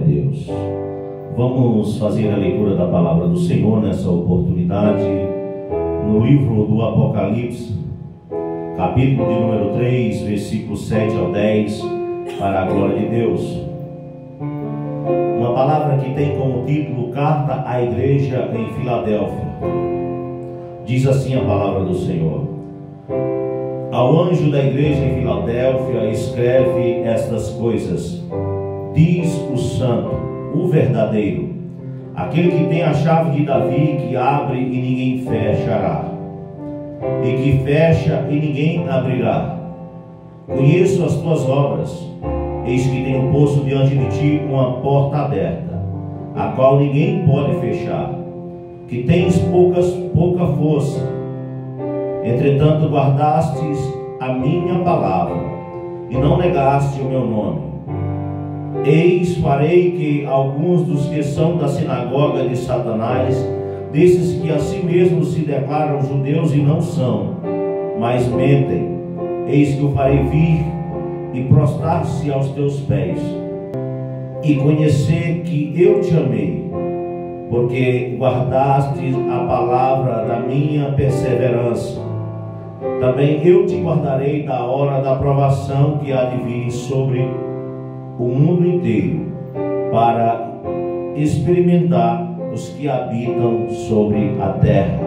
Deus. Vamos fazer a leitura da palavra do Senhor nessa oportunidade, no livro do Apocalipse, capítulo de número 3, versículos 7 ao 10, para a glória de Deus. Uma palavra que tem como título Carta à Igreja em Filadélfia. Diz assim a palavra do Senhor: ao anjo da igreja em Filadélfia escreve estas coisas. Diz o santo, o verdadeiro, aquele que tem a chave de Davi, que abre e ninguém fechará, e que fecha e ninguém abrirá. Conheço as tuas obras, eis que tenho posto diante de ti uma porta aberta, a qual ninguém pode fechar, que tens pouca força, entretanto guardastes a minha palavra, e não negaste o meu nome. Eis, farei que alguns dos que são da sinagoga de Satanás, desses que a si mesmos se declaram judeus e não são, mas mentem, eis que o farei vir e prostrar-se aos teus pés, e conhecer que eu te amei, porque guardaste a palavra da minha perseverança. Também eu te guardarei da hora da provação que há de vir sobre o mundo inteiro, para experimentar os que habitam sobre a terra.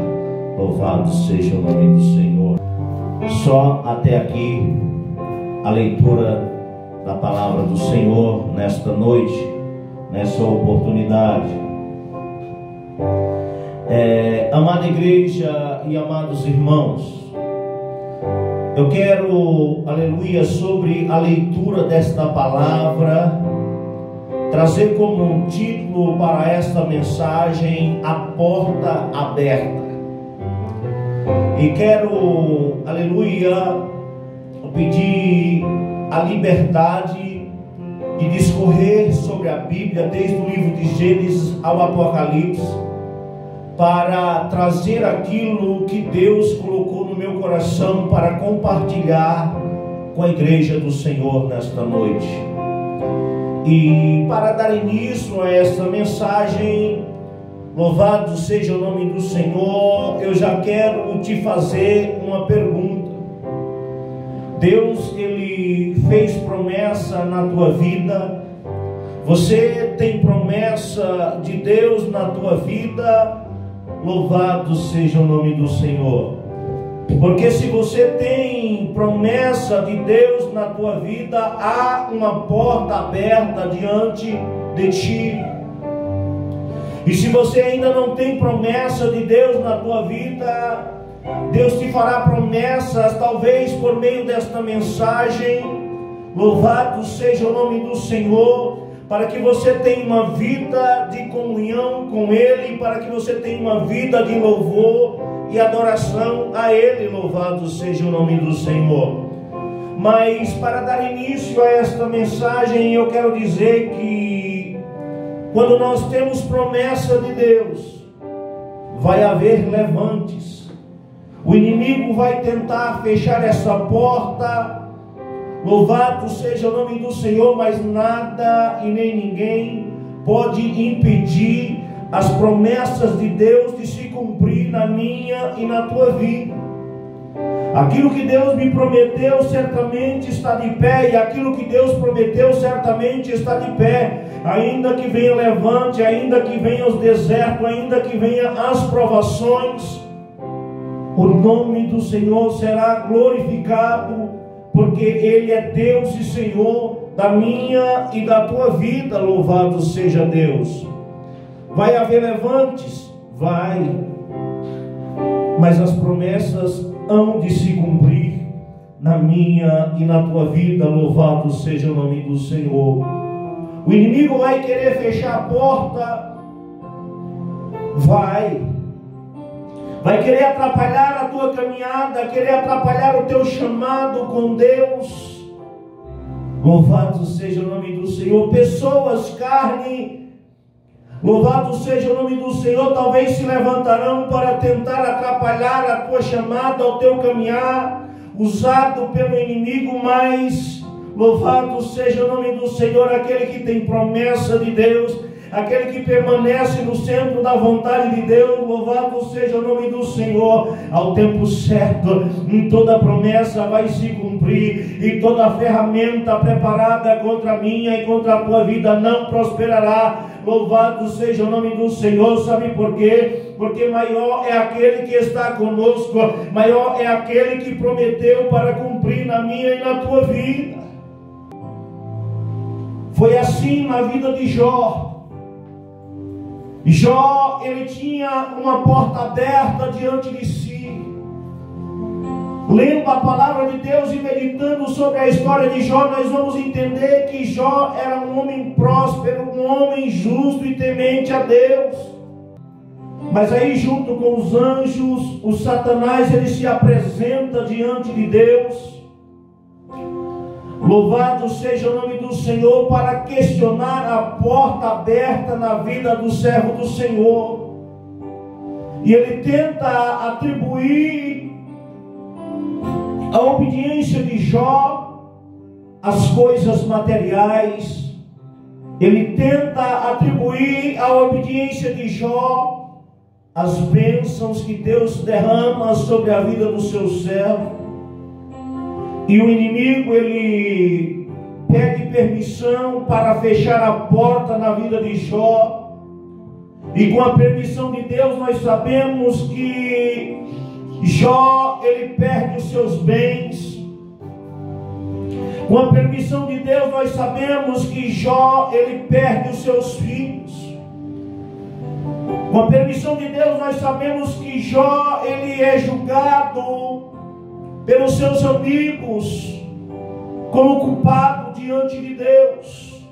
Louvado seja o nome do Senhor. Só até aqui a leitura da palavra do Senhor nesta noite, nessa oportunidade. Amada igreja e amados irmãos, eu quero, aleluia, sobre a leitura desta palavra, trazer como um título para esta mensagem: a porta aberta. E quero, aleluia, pedir a liberdade de discorrer sobre a Bíblia, desde o livro de Gênesis ao Apocalipse, para trazer aquilo que Deus colocou no meu coração para compartilhar com a igreja do Senhor nesta noite. E para dar início a esta mensagem, louvado seja o nome do Senhor, eu já quero te fazer uma pergunta. Deus, Ele fez promessa na tua vida. Você tem promessa de Deus na tua vida? Louvado seja o nome do Senhor. Porque se você tem promessa de Deus na tua vida, há uma porta aberta diante de ti. E se você ainda não tem promessa de Deus na tua vida, Deus te fará promessas, talvez por meio desta mensagem. Louvado seja o nome do Senhor, para que você tenha uma vida de comunhão com Ele, para que você tenha uma vida de louvor e adoração a Ele. Louvado seja o nome do Senhor. Mas para dar início a esta mensagem, eu quero dizer que quando nós temos promessa de Deus, vai haver levantes. O inimigo vai tentar fechar essa porta. Louvado seja o nome do Senhor, mas nada e nem ninguém pode impedir as promessas de Deus de se cumprir na minha e na tua vida. Aquilo que Deus me prometeu certamente está de pé, e aquilo que Deus prometeu certamente está de pé. Ainda que venha levante, ainda que venha os desertos, ainda que venha as provações, o nome do Senhor será glorificado, porque Ele é Deus e Senhor da minha e da tua vida. Louvado seja Deus. Vai haver levantes? Vai. Mas as promessas hão de se cumprir na minha e na tua vida. Louvado seja o nome do Senhor. O inimigo vai querer fechar a porta. Vai querer atrapalhar a tua caminhada, querer atrapalhar o teu chamado com Deus. Louvado seja o nome do Senhor. Pessoas, carne, louvado seja o nome do Senhor, talvez se levantarão para tentar atrapalhar a tua chamada, o teu caminhar, usado pelo inimigo, mas Louvado seja o nome do Senhor, aquele que tem promessa de Deus, aquele que permanece no centro da vontade de Deus. Louvado seja o nome do Senhor. Ao tempo certo, em toda promessa vai se cumprir, e toda ferramenta preparada contra a minha e contra a tua vida não prosperará. Louvado seja o nome do Senhor. Sabe por quê? Porque maior é aquele que está conosco, maior é aquele que prometeu para cumprir na minha e na tua vida. Foi assim na vida de Jó. Jó, ele tinha uma porta aberta diante de si. Lendo a palavra de Deus e meditando sobre a história de Jó, nós vamos entender que Jó era um homem próspero, um homem justo e temente a Deus. Mas aí, junto com os anjos, o Satanás, ele se apresenta diante de Deus. Louvado seja o nome do Senhor, para questionar a porta aberta na vida do servo do Senhor. E ele tenta atribuir a obediência de Jó às coisas materiais. Ele tenta atribuir a obediência de Jó às bênçãos que Deus derrama sobre a vida do seu servo. E o inimigo, ele pede permissão para fechar a porta na vida de Jó. E com a permissão de Deus, nós sabemos que Jó, ele perde os seus bens. Com a permissão de Deus, nós sabemos que Jó, ele perde os seus filhos. Com a permissão de Deus, nós sabemos que Jó, ele é julgado pelos seus amigos como culpado diante de Deus.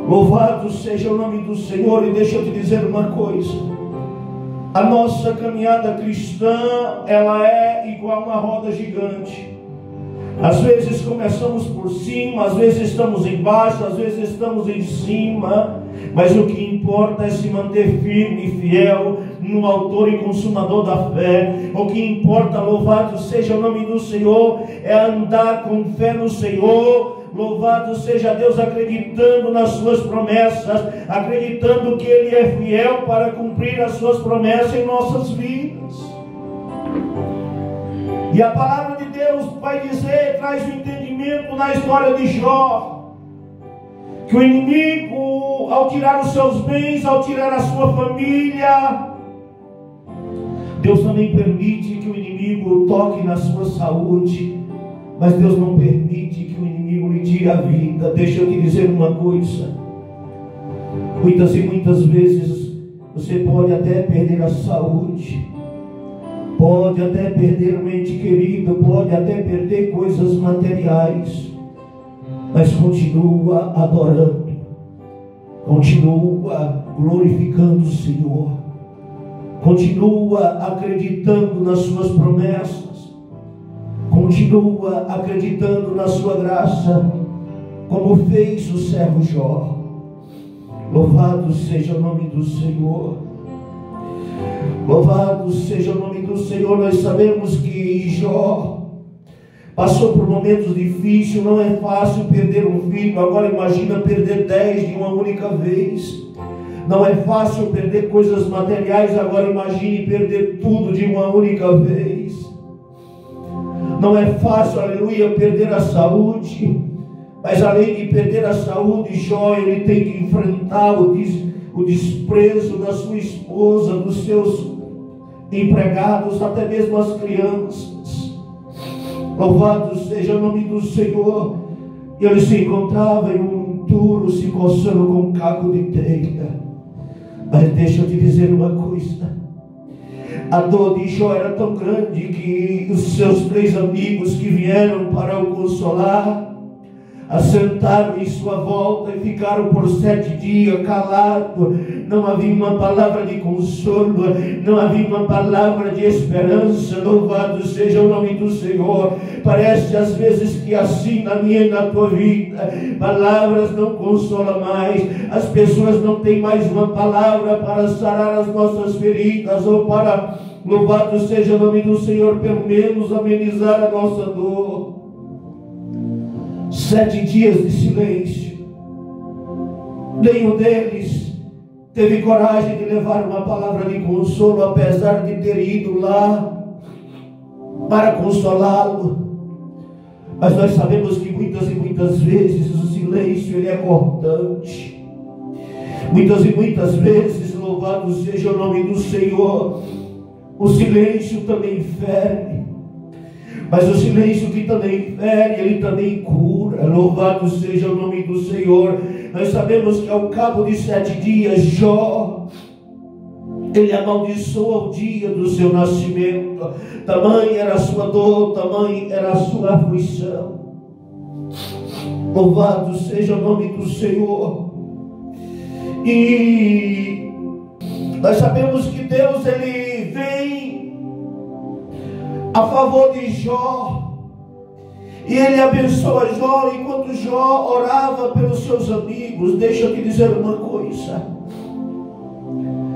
Louvado seja o nome do Senhor. E deixa eu te dizer uma coisa: a nossa caminhada cristã, ela é igual uma roda gigante. Às vezes começamos por cima, às vezes estamos embaixo, às vezes estamos em cima, mas o que importa é se manter firme e fiel no autor e consumador da fé. O que importa, louvado seja o nome do Senhor, é andar com fé no Senhor. Louvado seja Deus, acreditando nas suas promessas, acreditando que Ele é fiel para cumprir as suas promessas em nossas vidas. E a palavra de Deus vai dizer, traz o entendimento na história de Jó, que o inimigo, ao tirar os seus bens, ao tirar a sua família, Deus também permite que o inimigo toque na sua saúde, mas Deus não permite que o inimigo lhe tire a vida. Deixa eu te dizer uma coisa: muitas e muitas vezes você pode até perder a saúde, pode até perder um ente querido, pode até perder coisas materiais, mas continua adorando, continua glorificando o Senhor, continua acreditando nas suas promessas, continua acreditando na sua graça, como fez o servo Jó. Louvado seja o nome do Senhor. Louvado seja o nome do Senhor. Nós sabemos que Jó passou por momentos difíceis. Não é fácil perder um filho. Agora imagina perder 10 de uma única vez. Não é fácil perder coisas materiais. Agora imagine perder tudo de uma única vez. Não é fácil, aleluia, perder a saúde. Mas além de perder a saúde, Jó, ele tem que enfrentar o desprezo da sua esposa, dos seus empregados, até mesmo as crianças. Louvado seja o nome do Senhor. E ele se encontrava em um turo, se coçando com um caco de telha. Mas deixa eu te dizer uma coisa: a dor de Jó era tão grande que os seus 3 amigos que vieram para o consolar assentaram em sua volta e ficaram por 7 dias calados. Não havia uma palavra de consolo, não havia uma palavra de esperança. Louvado seja o nome do Senhor. Parece às vezes que assim na minha e na tua vida, palavras não consolam mais. As pessoas não têm mais uma palavra para sarar as nossas feridas, ou para, louvado seja o nome do Senhor, pelo menos amenizar a nossa dor. 7 dias de silêncio. Nenhum deles teve coragem de levar uma palavra de consolo, apesar de ter ido lá para consolá-lo. Mas nós sabemos que muitas e muitas vezes o silêncio ele é cortante. Muitas e muitas vezes, louvado seja o nome do Senhor, o silêncio também fere. Mas o silêncio que também fere, ele também cura. Louvado seja o nome do Senhor. Nós sabemos que ao cabo de 7 dias, Jó, ele amaldiçoa o dia do seu nascimento. Tamanha era a sua dor, tamanha era a sua aflição. Louvado seja o nome do Senhor. E nós sabemos que Deus, ele vem a favor de Jó, e ele abençoa Jó. Enquanto Jó orava pelos seus amigos, deixa eu te dizer uma coisa: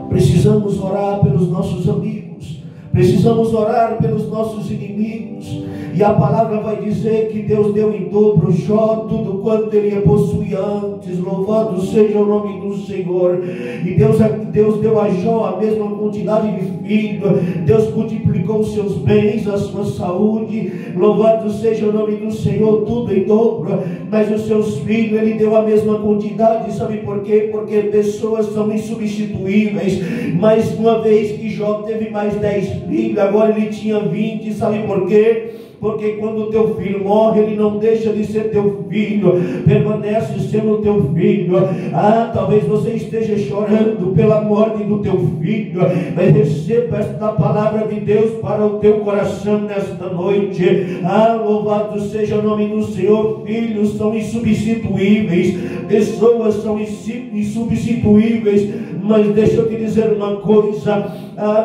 precisamos orar pelos nossos amigos, precisamos orar pelos nossos inimigos. E a palavra vai dizer que Deus deu em dobro Jó tudo quanto ele possuía antes. Louvado seja o nome do Senhor. E Deus deu a Jó a mesma quantidade de filhos. Deus multiplicou os seus bens, a sua saúde. Louvado seja o nome do Senhor, tudo em dobro. Mas os seus filhos ele deu a mesma quantidade. Sabe por quê? Porque pessoas são insubstituíveis. Mas uma vez que Jó teve mais 10 filhos, agora ele tinha 20. Sabe por quê? Porque quando o teu filho morre, ele não deixa de ser teu filho, permanece sendo teu filho. Talvez você esteja chorando pela morte do teu filho, mas receba esta palavra de Deus para o teu coração nesta noite. Louvado seja o nome do Senhor. Filhos são insubstituíveis, pessoas são insubstituíveis, mas deixa eu te dizer uma coisa: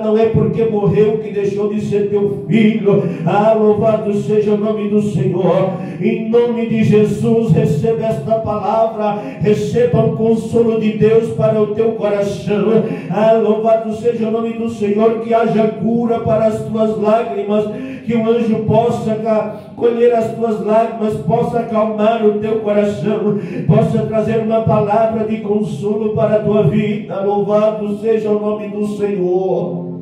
não é porque morreu que deixou de ser teu filho. Louvado seja o nome do Senhor. Em nome de Jesus, receba esta palavra, receba o consolo de Deus para o teu coração. Louvado seja o nome do Senhor. Que haja cura para as tuas lágrimas, que o anjo possa colher as tuas lágrimas, possa acalmar o teu coração, possa trazer uma palavra de consolo para a tua vida. Louvado seja o nome do Senhor.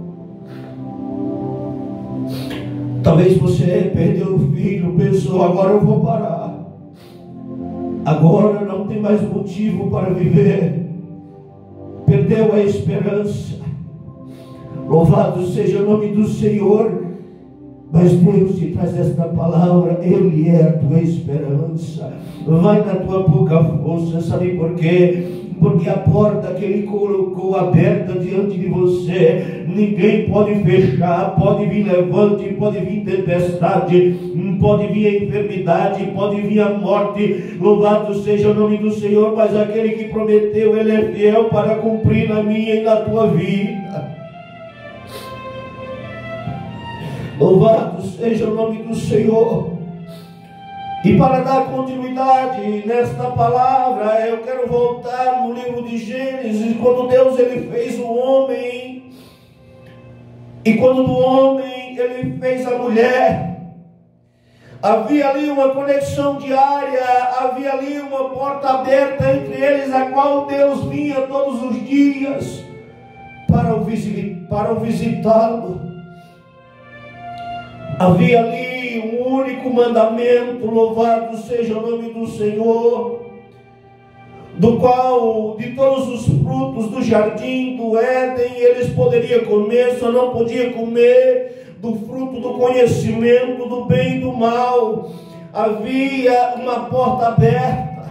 Talvez você perdeu o filho, pensou: agora eu vou parar, agora não tem mais motivo para viver, perdeu a esperança. Louvado seja o nome do Senhor. Mas Deus te traz esta palavra, Ele é a tua esperança. Vai na tua pouca força. Sabe por quê? Porque a porta que Ele colocou aberta diante de você, ninguém pode fechar. Pode vir levante, pode vir tempestade, pode vir a enfermidade, pode vir a morte. Louvado seja o nome do Senhor. Mas aquele que prometeu, Ele é fiel para cumprir na minha e na tua vida. Louvado seja o nome do Senhor. E para dar continuidade nesta palavra, eu quero voltar no livro de Gênesis, quando Deus ele fez o homem, e quando do homem ele fez a mulher. Havia ali uma conexão diária, havia ali uma porta aberta entre eles, a qual Deus vinha todos os dias para o visitá-lo. Havia ali um único mandamento, louvado seja o nome do Senhor, do qual de todos os frutos do jardim do Éden eles poderiam comer, só não podiam comer do fruto do conhecimento do bem e do mal. Havia uma porta aberta.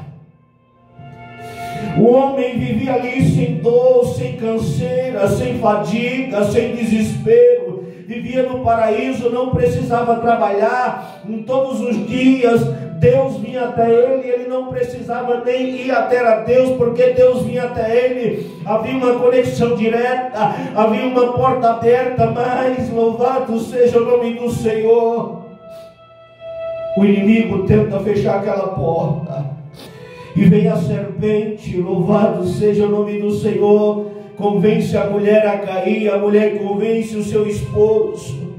O homem vivia ali sem dor, sem canseira, sem fadiga, sem desespero. Vivia no paraíso, não precisava trabalhar. Em todos os dias Deus vinha até ele, ele não precisava nem ir até a Deus, porque Deus vinha até ele. Havia uma conexão direta, havia uma porta aberta. Mas louvado seja o nome do Senhor, o inimigo tenta fechar aquela porta, e vem a serpente, louvado seja o nome do Senhor, convence a mulher a cair, a mulher convence o seu esposo.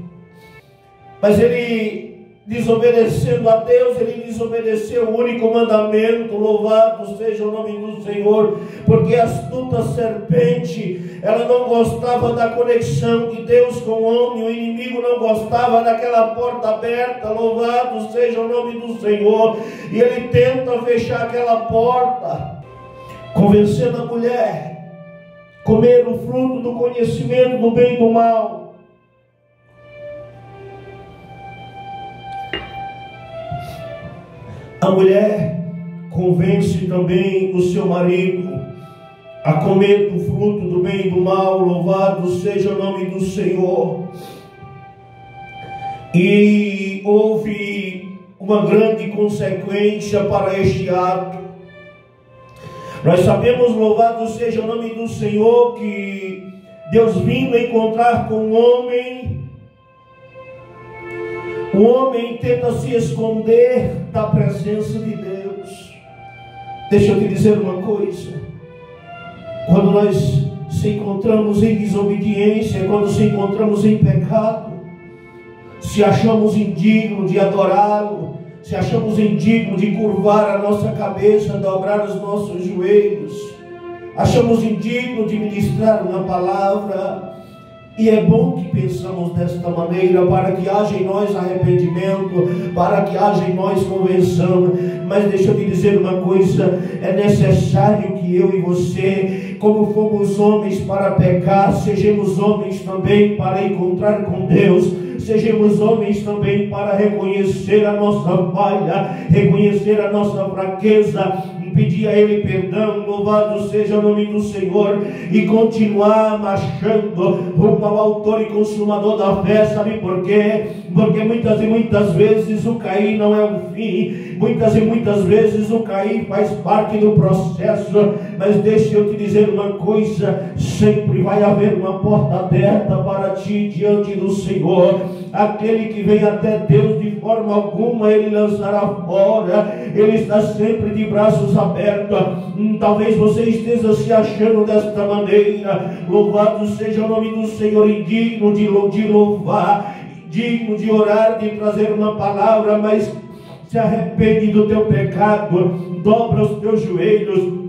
Mas ele desobedecendo a Deus, ele desobedeceu o único mandamento. Louvado seja o nome do Senhor, porque a astuta serpente, ela não gostava da conexão de Deus com o homem, o inimigo não gostava daquela porta aberta. Louvado seja o nome do Senhor, e ele tenta fechar aquela porta, convencendo a mulher a comer o fruto do conhecimento do bem e do mal. A mulher convence também o seu marido a comer do fruto do bem e do mal. Louvado seja o nome do Senhor. E houve uma grande consequência para este ato. Nós sabemos, louvado seja o nome do Senhor, que Deus vindo encontrar com o homem tenta se esconder da presença de Deus. Deixa eu te dizer uma coisa: quando nós se encontramos em desobediência, quando se encontramos em pecado, se achamos indignos de adorá-lo, se achamos indignos de curvar a nossa cabeça, dobrar os nossos joelhos, achamos indignos de ministrar uma palavra. E é bom que pensamos desta maneira, para que haja em nós arrependimento, para que haja em nós convenção. Mas deixa eu te dizer uma coisa: é necessário que eu e você, como fomos homens para pecar, sejamos homens também para encontrar com Deus. Sejamos homens também para reconhecer a nossa falha, reconhecer a nossa fraqueza, pedir a Ele perdão. Louvado seja o nome do Senhor, e continuar marchando rumo ao autor e consumador da fé. Sabe por quê? Porque muitas e muitas vezes o cair não é o fim, muitas e muitas vezes o cair faz parte do processo. Mas deixa eu te dizer uma coisa: sempre vai haver uma porta aberta para ti diante do Senhor. Aquele que vem até Deus, de forma alguma Ele lançará fora. Ele está sempre de braços abertos. Talvez você esteja se achando desta maneira. Louvado seja o nome do Senhor, indigno de louvar, digno de orar, de trazer uma palavra, mas se arrepende do teu pecado, dobra os teus joelhos,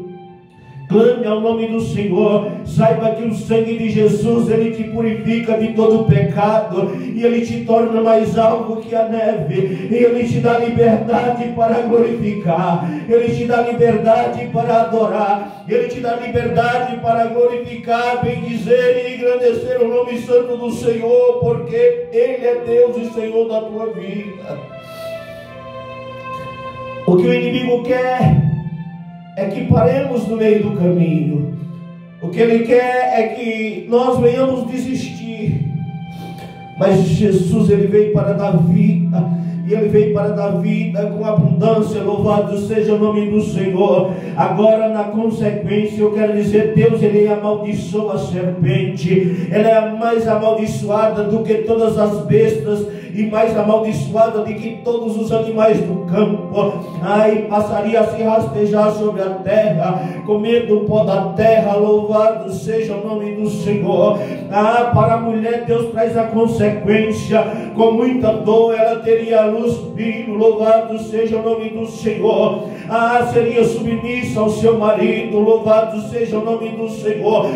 clame ao nome do Senhor. Saiba que o sangue de Jesus, ele te purifica de todo pecado, e ele te torna mais alvo que a neve, e ele te dá liberdade para glorificar, ele te dá liberdade para adorar, ele te dá liberdade para glorificar, bendizer e engrandecer o nome santo do Senhor, porque ele é Deus e Senhor da tua vida. O que o inimigo quer é que paremos no meio do caminho. O que ele quer é que nós venhamos desistir. Mas Jesus, ele veio para dar vida, e ele veio para dar vida com abundância. Louvado seja o nome do Senhor. Agora, na consequência, eu quero dizer: Deus, ele amaldiçoa a serpente. Ela é mais amaldiçoada do que todas as bestas, e mais amaldiçoada do que todos os animais do campo. Ai, passaria a se rastejar sobre a terra, comer do pó da terra. Louvado seja o nome do Senhor. Para a mulher, Deus traz a consequência. Com muita dor, ela teria luz vindo. Louvado seja o nome do Senhor. Seria submissa ao seu marido. Louvado seja o nome do Senhor.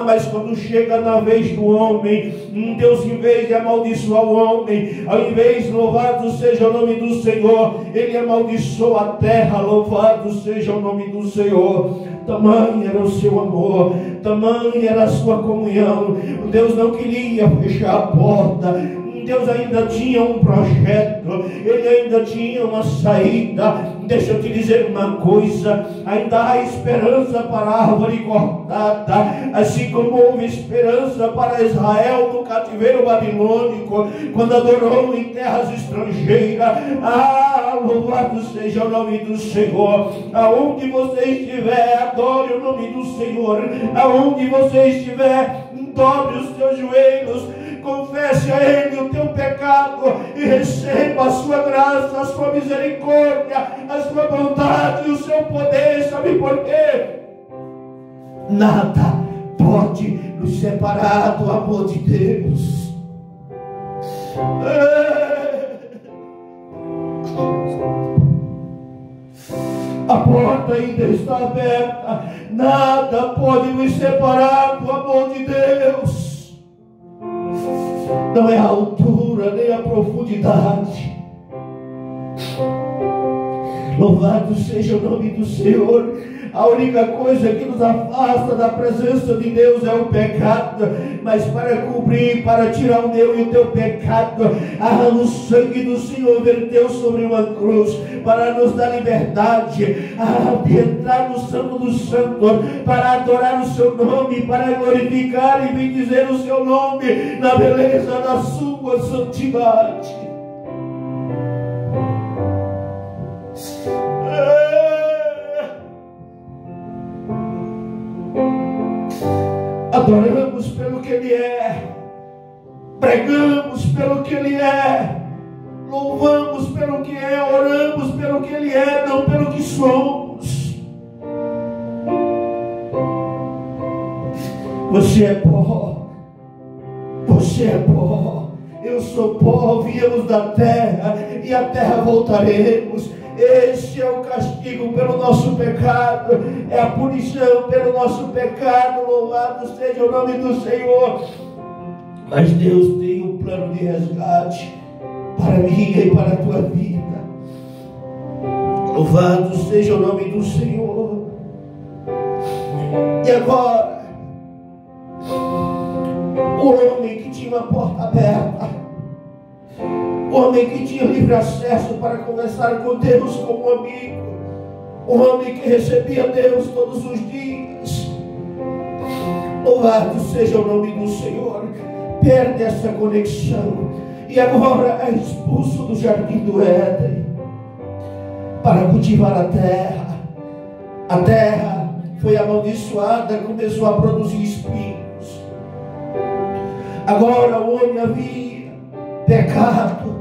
Mas quando chega na vez do homem, Deus, em vez de amaldiçoar o homem, ao invés, louvado seja o nome do Senhor, ele amaldiçoa a terra. Louvado seja o nome do Senhor. Tamanho era o seu amor, tamanho era a sua comunhão. Deus não queria fechar a porta. Deus ainda tinha um projeto, ele ainda tinha uma saída. Deixa eu te dizer uma coisa: ainda há esperança para a árvore cortada, assim como houve esperança para Israel no cativeiro babilônico, quando adorou em terras estrangeiras. Louvado seja o nome do Senhor. Aonde você estiver, adore o nome do Senhor. Aonde você estiver, dobre os teus joelhos, confesse a Ele o teu pecado e receba a sua graça, a sua misericórdia, a sua bondade e o seu poder. Sabe por quê? Nada pode nos separar do amor de Deus. A porta ainda está aberta. Nada pode nos separar do amor de Deus. Não é a altura nem a profundidade. Louvado seja o nome do Senhor. A única coisa que nos afasta da presença de Deus é o pecado. Mas para cobrir, para tirar o meu e o teu pecado, o sangue do Senhor verteu sobre uma cruz para nos dar liberdade de entrar no Santo dos Santos, para adorar o seu nome, para glorificar e bendizer o seu nome na beleza da sua santidade. Adoramos pelo que Ele é, pregamos pelo que Ele é, louvamos pelo que é, oramos pelo que Ele é, não pelo que somos. Você é pó, você é pó, eu sou pó, viemos da terra e à terra voltaremos. Este é o castigo pelo nosso pecado, é a punição pelo nosso pecado. Louvado seja o nome do Senhor. Mas Deus tem um plano de resgate para a minha e para a tua vida. Louvado seja o nome do Senhor. E agora, o homem que tinha uma porta aberta, o homem que tinha livre acesso para conversar com Deus como amigo, o homem que recebia Deus todos os dias, louvado seja o nome do Senhor, perde essa conexão e agora é expulso do jardim do Éden para cultivar a terra. A terra foi amaldiçoada, começou a produzir espinhos. Agora o homem havia pecado.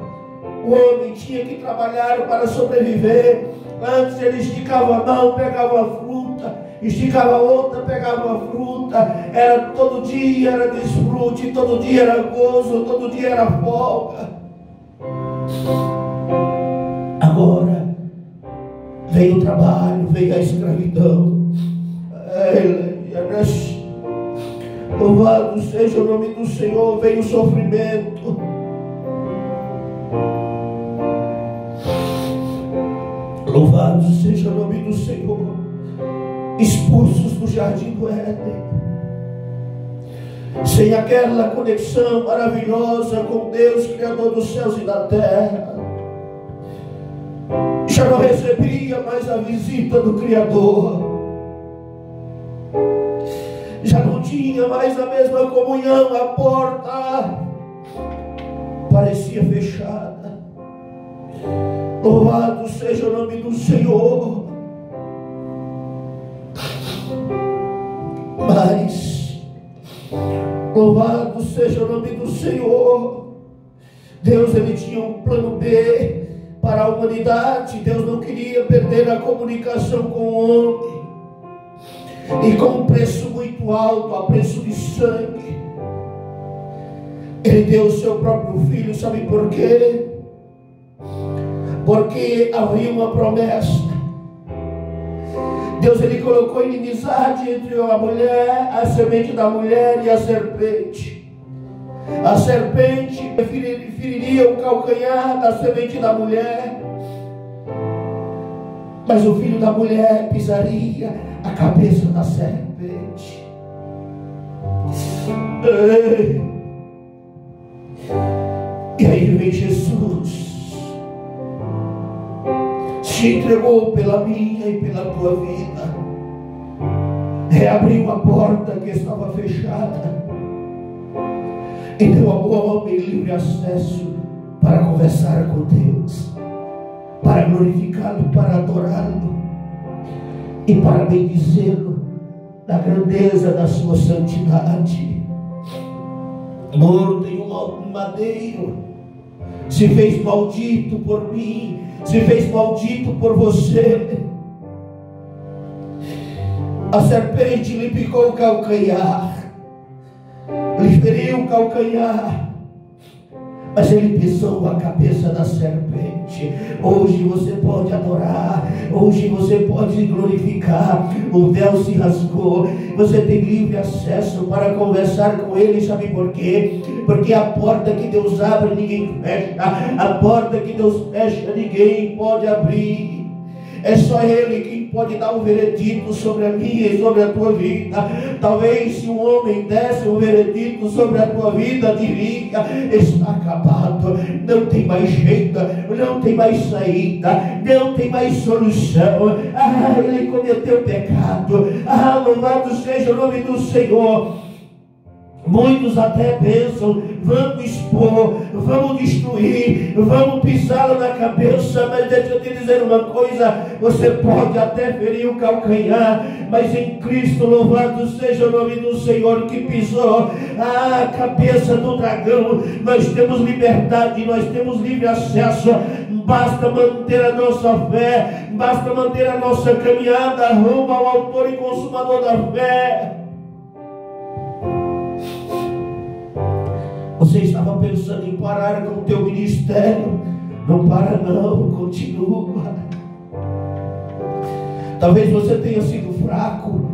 O homem tinha que trabalhar para sobreviver. Antes ele esticava a mão, pegava a fruta, esticava a outra, pegava a fruta. Era todo dia, era desfrute, todo dia era gozo, todo dia era folga. Agora veio o trabalho, veio a escravidão. Louvado seja o nome do Senhor, veio o sofrimento. Louvado seja o nome do Senhor. Expulsos do jardim do Éden, sem aquela conexão maravilhosa com Deus, Criador dos céus e da terra. Já não recebia mais a visita do Criador. Já não tinha mais a mesma comunhão. A porta parecia fechada. Louvado seja o nome do Senhor. Mas louvado seja o nome do Senhor. Deus, Ele tinha um plano B para a humanidade. Deus não queria perder a comunicação com o homem. E com um preço muito alto, a preço de sangue, Ele deu o seu próprio Filho. Sabe por quê? Porque havia uma promessa. Deus, Ele colocou inimizade entre a mulher, a semente da mulher e a serpente. A serpente feriria o calcanhar da semente da mulher, mas o filho da mulher pisaria a cabeça da serpente. E aí vem Jesus, se entregou pela minha e pela tua vida, reabriu a porta que estava fechada e deu ao homem livre acesso para conversar com Deus, para glorificá-lo, para adorá-lo e para bendizê-lo na grandeza da sua santidade. Morto em um madeiro, se fez maldito por mim, se fez maldito por você. A serpente lhe picou o calcanhar, lhe feriu o calcanhar, mas Ele pisou a cabeça da serpente. Hoje você pode adorar, Hoje você pode glorificar. O véu se rasgou. Você tem livre acesso para conversar com Ele. Sabe por quê? Porque a porta que Deus abre, ninguém fecha. A porta que Deus fecha, ninguém pode abrir. É só Ele quem pode dar um veredito sobre a minha e sobre a tua vida. Talvez se um homem desse um veredito sobre a tua vida, diria: está acabado, não tem mais jeito, não tem mais saída, não tem mais solução. Ele cometeu pecado. Louvado seja o nome do Senhor. Muitos até pensam: vamos expor, vamos destruir, vamos pisá-lo na cabeça. Mas deixa eu te dizer uma coisa: você pode até ferir o calcanhar, mas em Cristo, louvado seja o nome do Senhor, que pisou a cabeça do dragão, nós temos liberdade, nós temos livre acesso. Basta manter a nossa fé, basta manter a nossa caminhada rumo ao autor e consumador da fé. Você estava pensando em parar com o teu ministério? Não para não, continua. Talvez você tenha sido fraco,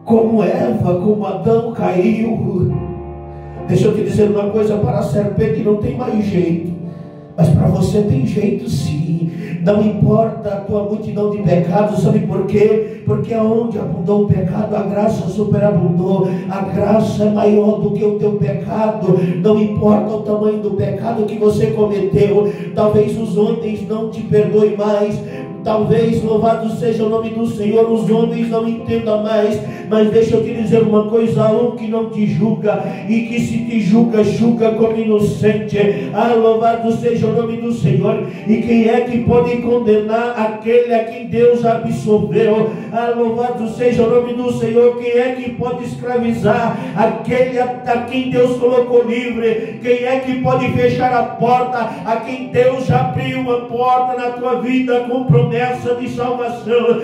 como Eva, como Adão caiu. Deixa eu te dizer uma coisa: para a serpente não tem mais jeito, mas para você tem jeito sim. Não importa a tua multidão de pecados. Sabe por quê? Porque aonde abundou o pecado, a graça superabundou. A graça é maior do que o teu pecado. Não importa o tamanho do pecado que você cometeu. Talvez os homens não te perdoem mais. Talvez, louvado seja o nome do Senhor, os homens não entendam mais. Mas deixa eu te dizer uma coisa: há um que não te julga, e que se te julga, julga como inocente. Louvado seja o nome do Senhor. E quem é que pode condenar aquele a quem Deus absolveu? Louvado seja o nome do Senhor. Quem é que pode escravizar aquele a quem Deus colocou livre? Quem é que pode fechar a porta a quem Deus já abriu uma porta na tua vida com promessa de salvação?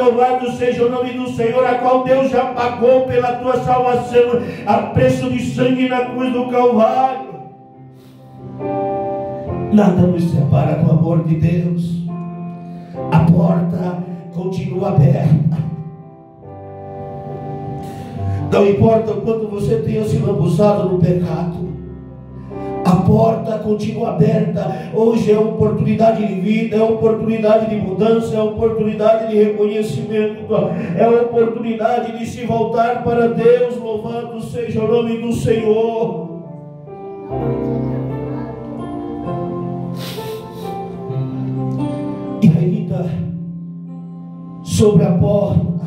Louvado seja o nome do Senhor, a qual Deus já pagou pela tua salvação a preço de sangue na cruz do Calvário. Nada nos separa do amor de Deus. A porta continua aberta. Não importa o quanto você tenha se lambuzado no pecado, a porta continua aberta. Hoje é oportunidade de vida, é oportunidade de mudança, é oportunidade de reconhecimento, é oportunidade de se voltar para Deus. Louvado seja o nome do Senhor. E ainda sobre a porta,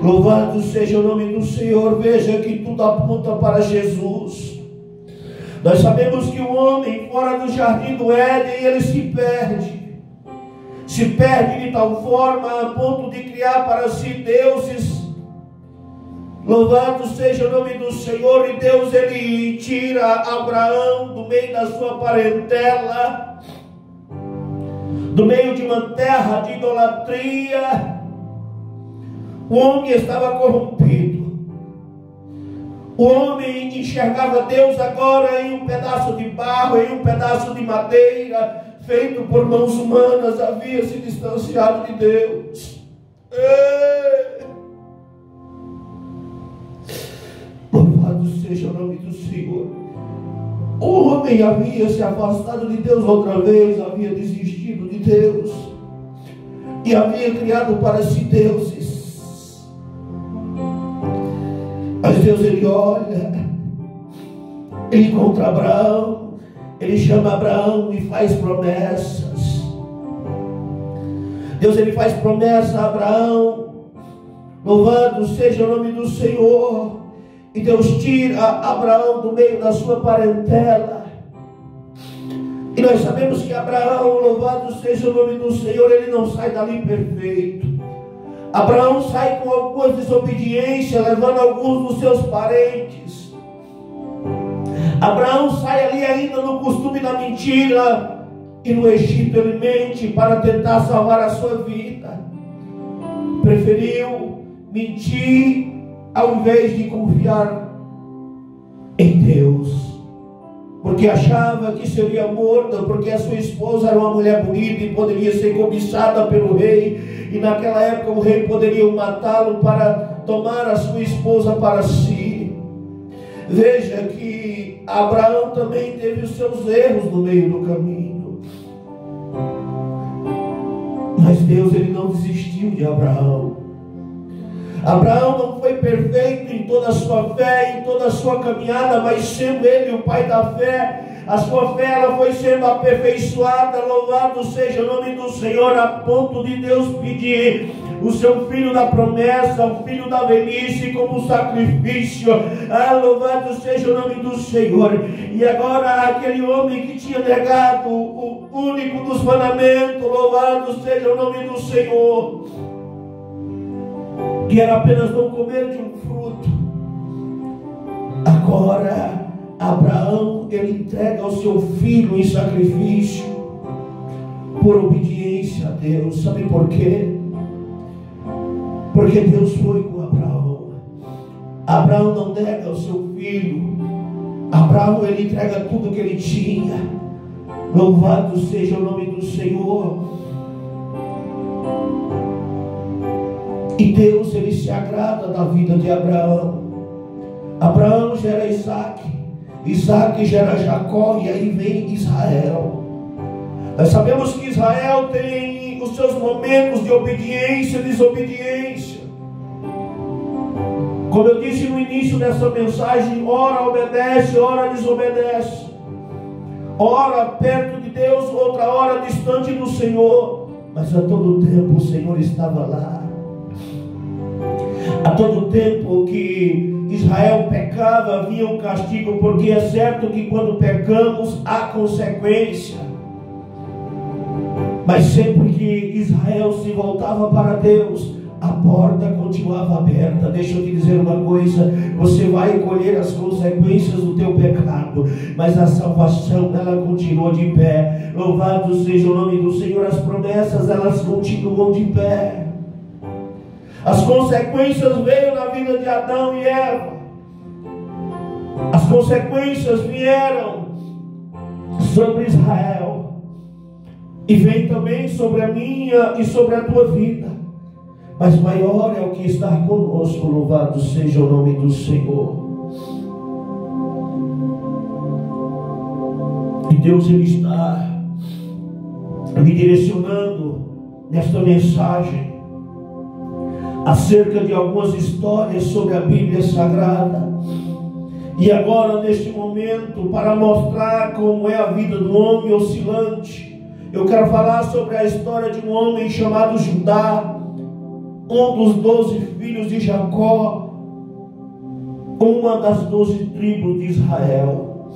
louvado seja o nome do Senhor. Veja que tudo aponta para Jesus. Nós sabemos que o homem fora do jardim do Éden, ele se perde de tal forma a ponto de criar para si deuses. Louvado seja o nome do Senhor. E Deus, ele tira Abraão do meio da sua parentela, do meio de uma terra de idolatria. O homem estava corrompido. O homem enxergava Deus agora em um pedaço de barro, em um pedaço de madeira, feito por mãos humanas. Havia se distanciado de Deus. Louvado seja o nome do Senhor. O homem havia se afastado de Deus outra vez, havia desistido de Deus e havia criado para si deuses. Mas Deus, ele olha, ele encontra Abraão, ele chama Abraão e faz promessas. Deus, ele faz promessa a Abraão. Louvado seja o nome do Senhor. E Deus tira Abraão do meio da sua parentela. E nós sabemos que Abraão, louvado seja o nome do Senhor, ele não sai dali perfeito. Abraão sai com algumas desobediências, levando alguns dos seus parentes. Abraão sai ali ainda no costume da mentira. E no Egito ele mente para tentar salvar a sua vida. Preferiu mentir ao invés de confiar em Deus. porque achava que seria morta, porque a sua esposa era uma mulher bonita e poderia ser cobiçada pelo rei, e naquela época o rei poderia matá-lo para tomar a sua esposa para si. Veja que Abraão também teve os seus erros no meio do caminho, mas Deus, ele não desistiu de Abraão. Abraão não foi perfeito em toda a sua fé, em toda a sua caminhada, mas sendo ele o pai da fé, a sua fé ela foi sendo aperfeiçoada. Louvado seja o nome do Senhor, a ponto de Deus pedir o seu filho da promessa, o filho da velhice como sacrifício. Louvado seja o nome do Senhor. E agora aquele homem que tinha negado o único dos mandamentos, louvado seja o nome do Senhor, que era apenas não comer de um fruto, agora Abraão, ele entrega o seu filho em sacrifício por obediência a Deus. Sabe por quê? Porque Deus foi com Abraão. Abraão não nega o seu filho. Abraão, ele entrega tudo que ele tinha. Louvado seja o nome do Senhor. E Deus, ele se agrada da vida de Abraão. Abraão gera Isaac, Isaac gera Jacó, e aí vem Israel. Nós sabemos que Israel tem os seus momentos de obediência e desobediência. Como eu disse no início dessa mensagem, ora obedece, ora desobedece. Ora perto de Deus, outra hora distante do Senhor. Mas a todo tempo o Senhor estava lá. A todo tempo que Israel pecava, havia um castigo, porque é certo que quando pecamos há consequência. Mas sempre que Israel se voltava para Deus, a porta continuava aberta. Deixa eu te dizer uma coisa: você vai colher as consequências do teu pecado, mas a salvação, ela continua de pé. Louvado seja o nome do Senhor. As promessas, elas continuam de pé. As consequências veio na vida de Adão e Eva. As consequências vieram sobre Israel, e vem também sobre a minha e sobre a tua vida. Mas maior é o que está conosco. Louvado seja o nome do Senhor. E Deus, ele está me direcionando nesta mensagem acerca de algumas histórias sobre a Bíblia Sagrada. E agora, neste momento, para mostrar como é a vida do homem oscilante, eu quero falar sobre a história de um homem chamado Judá, um dos 12 filhos de Jacó, uma das 12 tribos de Israel.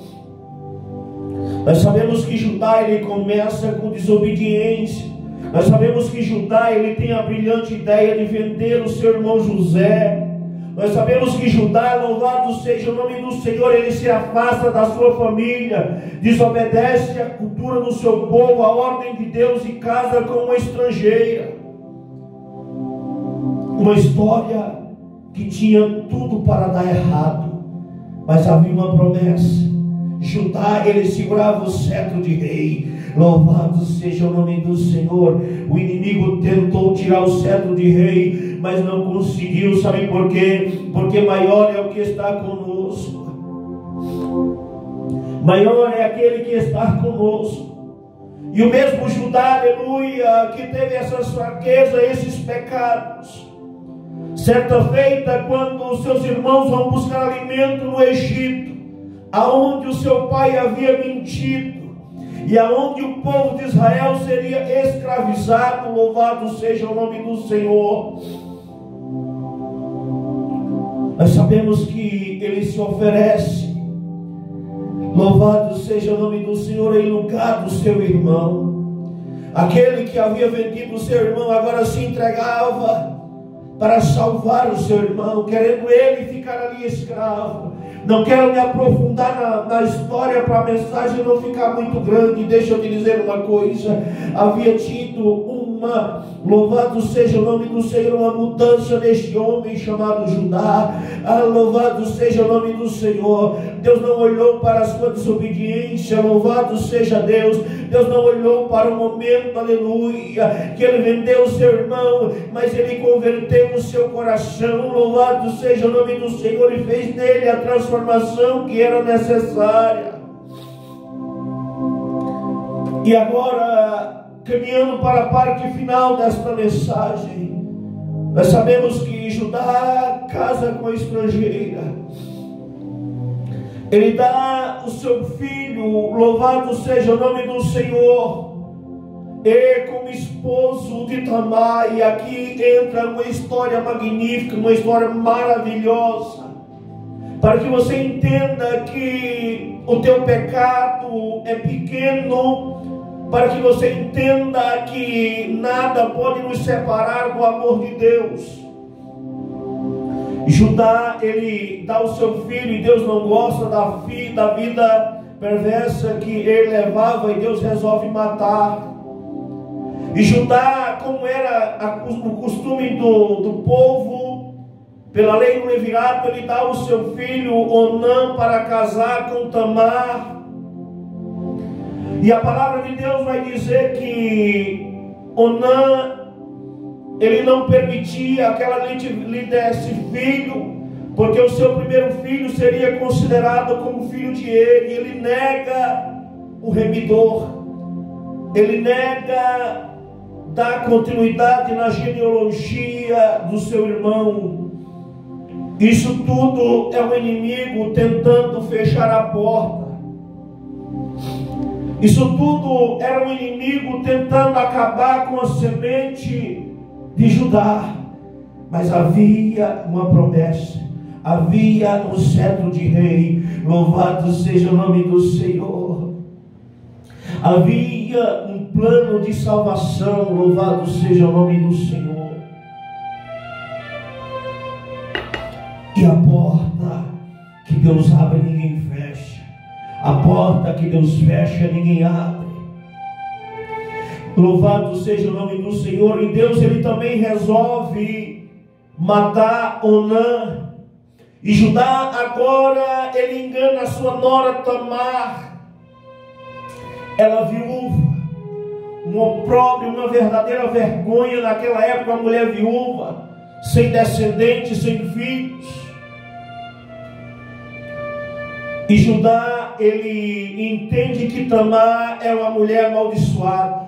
Nós sabemos que Judá, ele começa com desobediência. Nós sabemos que Judá, ele tem a brilhante ideia de vender o seu irmão José. Nós sabemos que Judá, louvado seja o nome do Senhor, ele se afasta da sua família, desobedece a cultura do seu povo, a ordem de Deus, e casa com uma estrangeira. Uma história que tinha tudo para dar errado, mas havia uma promessa. Judá, ele segurava o cetro de rei. Louvado seja o nome do Senhor. O inimigo tentou tirar o cetro de rei, mas não conseguiu. Sabe por quê? Porque maior é o que está conosco. Maior é aquele que está conosco. E o mesmo Judá, aleluia, que teve essas fraquezas, esses pecados, certa feita, quando os seus irmãos vão buscar alimento no Egito, aonde o seu pai havia mentido, e aonde o povo de Israel seria escravizado, louvado seja o nome do Senhor. Nós sabemos que ele se oferece, louvado seja o nome do Senhor, em lugar do seu irmão. Aquele que havia vendido o seu irmão agora se entregava para salvar o seu irmão, querendo ele ficar ali escravo. Não quero me aprofundar na história para a mensagem não ficar muito grande. Deixa eu te dizer uma coisa: havia tido um Louvado seja o nome do Senhor, uma mudança neste homem chamado Judá. Louvado seja o nome do Senhor. Deus não olhou para a sua desobediência, louvado seja Deus. Deus não olhou para o momento, aleluia, que ele vendeu o seu irmão, mas ele converteu o seu coração, louvado seja o nome do Senhor, e fez nele a transformação que era necessária. E agora, caminhando para a parte final desta mensagem, nós sabemos que Judá casa com a estrangeira. Ele dá o seu filho, louvado seja o nome do Senhor, como esposo de Tamar. E aqui entra uma história magnífica, uma história maravilhosa, para que você entenda que o teu pecado é pequeno, para que você entenda que nada pode nos separar do amor de Deus. Judá, ele dá o seu filho, e Deus não gosta da vida perversa que ele levava, e Deus resolve matar. E Judá, como era o costume do povo, pela lei do levirato, ele dá o seu filho Onã para casar com Tamar. E a palavra de Deus vai dizer que Onã, ele não permitia que ela lhe desse filho, porque o seu primeiro filho seria considerado como filho de ele. Ele nega o remidor, ele nega dar continuidade na genealogia do seu irmão. Isso tudo é um inimigo tentando fechar a porta. Isso tudo era um inimigo tentando acabar com a semente de Judá. Mas havia uma promessa, havia um cetro de rei, louvado seja o nome do Senhor. Havia um plano de salvação, louvado seja o nome do Senhor. E a porta que Deus abre, ninguém fecha. A porta que Deus fecha, ninguém abre. Louvado seja o nome do Senhor. E Deus, ele também resolve matar Onã. E Judá agora, ele engana a sua nora Tamar. Ela viúva, um opróbrio, uma verdadeira vergonha naquela época, uma mulher viúva, sem descendentes, sem filhos. E Judá, ele entende que Tamar é uma mulher amaldiçoada.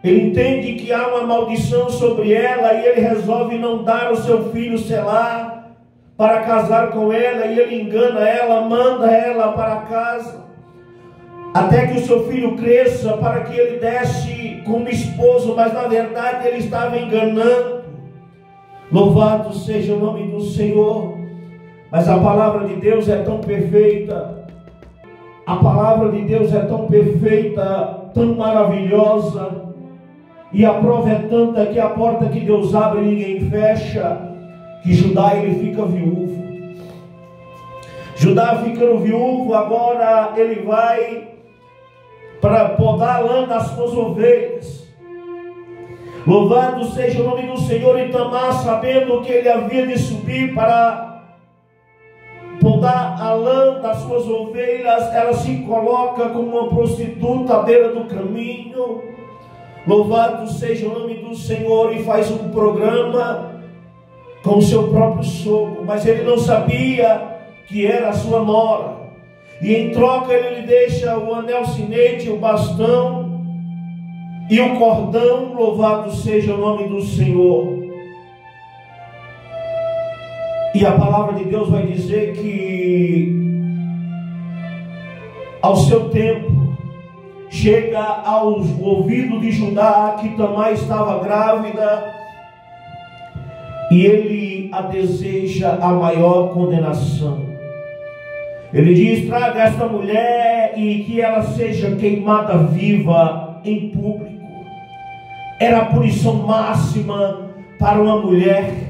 Ele entende que há uma maldição sobre ela, e ele resolve não dar o seu filho Selá para casar com ela, e ele engana ela, manda ela para casa, até que o seu filho cresça, para que ele desse como esposo, mas na verdade ele estava enganando. Louvado seja o nome do Senhor. Mas a palavra de Deus é tão perfeita, a palavra de Deus é tão perfeita, tão maravilhosa, e a prova é tanta que a porta que Deus abre ninguém fecha, que Judá, ele fica viúvo. Judá ficando viúvo, agora ele vai para podar a lã das suas ovelhas. Louvado seja o nome do Senhor. E Tamar, sabendo que ele havia de subir para podar a lã das suas ovelhas, ela se coloca como uma prostituta à beira do caminho. Louvado seja o nome do Senhor. E faz um programa com o seu próprio sogro, mas ele não sabia que era a sua nora. E em troca ele lhe deixa o anel sinete, o bastão e o cordão. Louvado seja o nome do Senhor. E a palavra de Deus vai dizer que ao seu tempo chega aos ouvidos de Judá que Tamar estava grávida, e ele a deseja a maior condenação. Ele diz: traga esta mulher e que ela seja queimada viva em público. Era a punição máxima para uma mulher.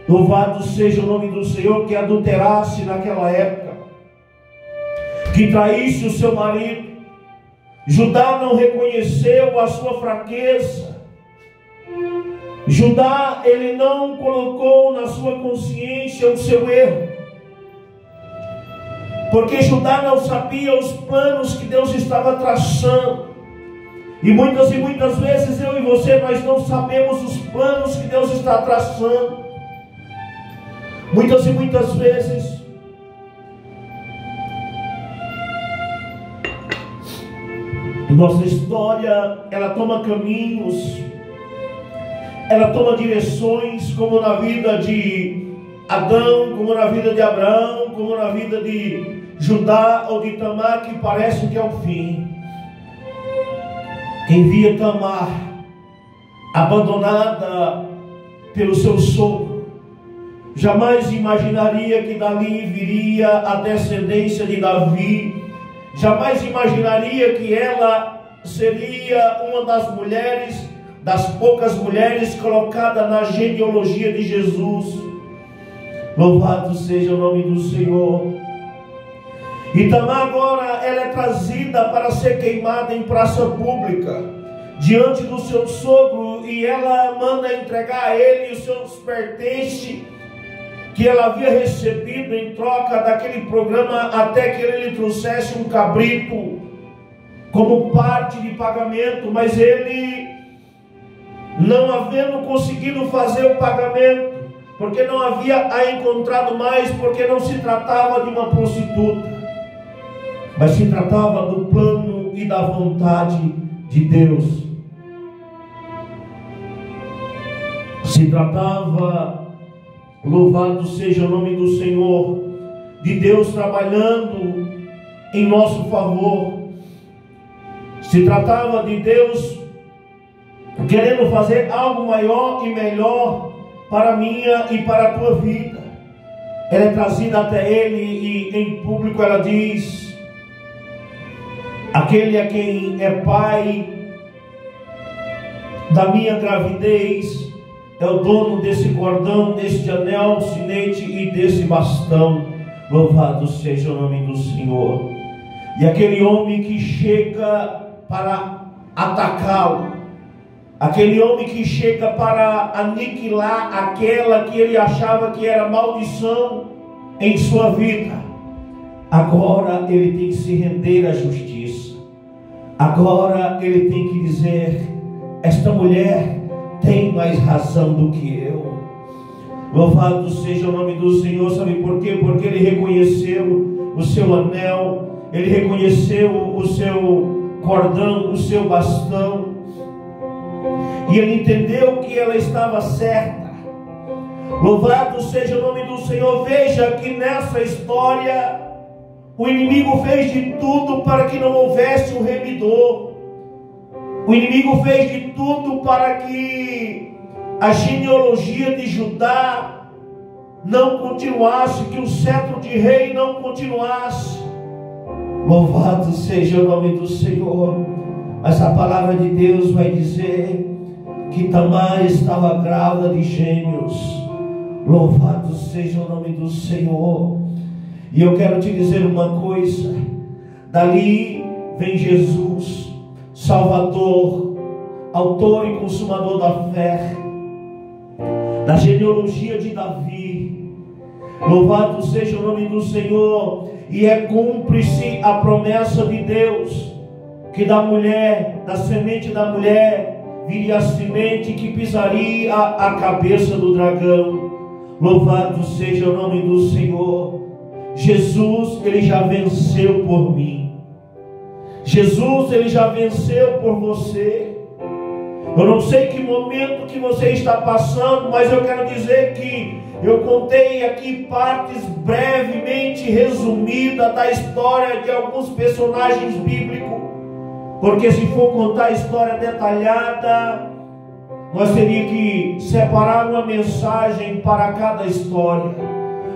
Louvado seja o nome do Senhor, que adulterasse naquela época, que traísse o seu marido, Judá não reconheceu a sua fraqueza. Judá, ele não colocou na sua consciência o seu erro. Porque Judá não sabia os planos que Deus estava traçando. E muitas vezes eu e você, nós não sabemos os planos que Deus está traçando. Muitas vezes nossa história, ela toma caminhos, ela toma direções, como na vida de Adão, como na vida de Abraão, como na vida de Judá ou de Tamar, que parece que é o fim. Quem via Tamar abandonada pelo seu sogro, jamais imaginaria que dali viria a descendência de Davi. Jamais imaginaria que ela seria uma das mulheres, das poucas mulheres colocadas na genealogia de Jesus. Louvado seja o nome do Senhor. E Tamar agora ela é trazida para ser queimada em praça pública, diante do seu sogro, e ela manda entregar a ele os seus pertences que ela havia recebido em troca daquele programa, até que ele lhe trouxesse um cabrito como parte de pagamento. Mas ele, não havendo conseguido fazer o pagamento, porque não havia a encontrado mais, porque não se tratava de uma prostituta, mas se tratava do plano e da vontade de Deus. Se tratava, louvado seja o nome do Senhor, de Deus trabalhando em nosso favor. Se tratava de Deus querendo fazer algo maior e melhor para a minha e para a tua vida. Ela é trazida até Ele e em público ela diz: aquele a quem é pai da minha gravidez é o dono desse cordão, deste anel, sinete e desse bastão. Louvado seja o nome do Senhor. E aquele homem que chega para atacá-lo, aquele homem que chega para aniquilar aquela que ele achava que era maldição em sua vida, agora ele tem que se render à justiça. Agora ele tem que dizer: esta mulher tem mais razão do que eu. Louvado seja o nome do Senhor. Sabe por quê? Porque ele reconheceu o seu anel, ele reconheceu o seu cordão, o seu bastão, e ele entendeu que ela estava certa. Louvado seja o nome do Senhor. Veja que nessa história o inimigo fez de tudo para que não houvesse um remidor. O inimigo fez de tudo para que a genealogia de Judá não continuasse, que o cetro de rei não continuasse. Louvado seja o nome do Senhor. Mas a palavra de Deus vai dizer que Tamar estava grávida de gêmeos. Louvado seja o nome do Senhor. E eu quero te dizer uma coisa: dali vem Jesus, Salvador, autor e consumador da fé, da genealogia de Davi. Louvado seja o nome do Senhor. E é cúmplice a promessa de Deus, que da mulher, da semente da mulher, viria a semente que pisaria a cabeça do dragão. Louvado seja o nome do Senhor. Jesus, ele já venceu por mim. Jesus, ele já venceu por você. Eu não sei que momento que você está passando, mas eu quero dizer que eu contei aqui partes brevemente resumidas da história de alguns personagens bíblicos, porque se for contar a história detalhada, nós teríamos que separar uma mensagem para cada história.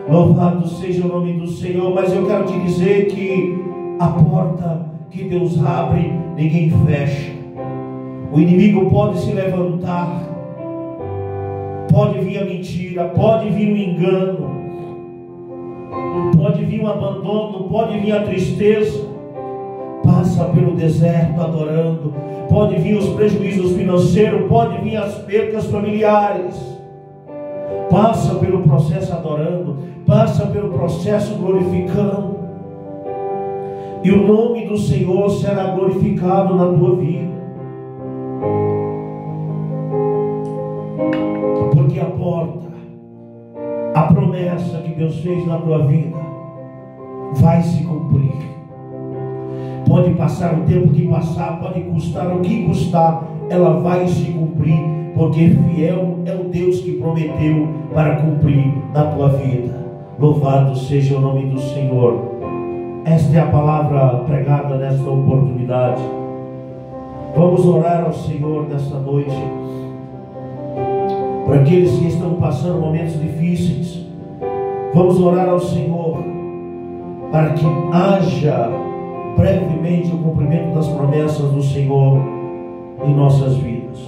Louvado seja o nome do Senhor. Mas eu quero te dizer que a porta que Deus abre, ninguém fecha. O inimigo pode se levantar, pode vir a mentira, pode vir o engano, pode vir o abandono, pode vir a tristeza. Paz passa pelo deserto adorando. Pode vir os prejuízos financeiros, pode vir as percas familiares. Passa pelo processo adorando, passa pelo processo glorificando. E o nome do Senhor será glorificado na tua vida. Porque a porta, a promessa que Deus fez na tua vida vai se cumprir. Pode passar o tempo que passar, pode custar o que custar, ela vai se cumprir, porque fiel é o Deus que prometeu para cumprir na tua vida. Louvado seja o nome do Senhor. Esta é a palavra pregada nesta oportunidade. Vamos orar ao Senhor nesta noite, por aqueles que estão passando momentos difíceis. Vamos orar ao Senhor para que haja brevemente o cumprimento das promessas do Senhor em nossas vidas.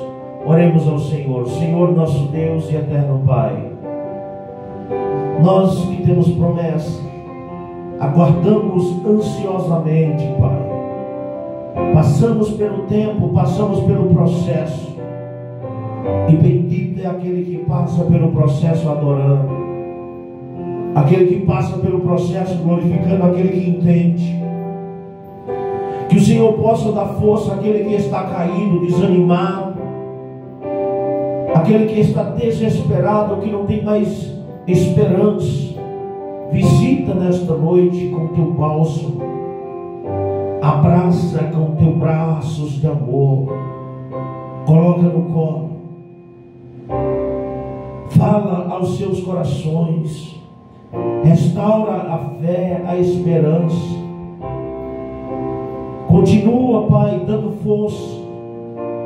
Oremos ao Senhor. Senhor nosso Deus e eterno Pai, nós que temos promessa, aguardamos ansiosamente, Pai. Passamos pelo tempo, passamos pelo processo, e bendito é aquele que passa pelo processo adorando, aquele que passa pelo processo glorificando, aquele que entende. Que o Senhor possa dar força àquele que está caído, desanimado, aquele que está desesperado, que não tem mais esperança. Visita nesta noite com teu bálsamo, abraça com teus braços de amor, coloca no colo, fala aos seus corações, restaura a fé, a esperança. Continua, Pai, dando força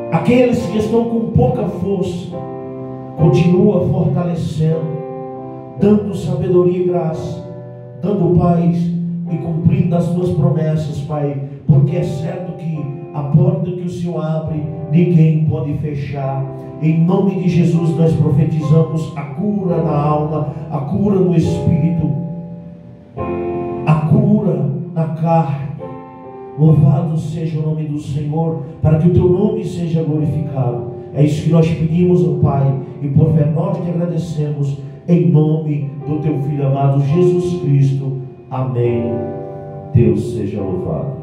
àqueles que estão com pouca força. Continua fortalecendo, dando sabedoria e graça, dando paz e cumprindo as tuas promessas, Pai, porque é certo que a porta que o Senhor abre, ninguém pode fechar. Em nome de Jesus nós profetizamos a cura na alma, a cura no espírito, a cura na carne. Louvado seja o nome do Senhor, para que o teu nome seja glorificado. É isso que nós pedimos ao Pai, e por fé nós te agradecemos, em nome do teu Filho amado Jesus Cristo. Amém. Deus seja louvado.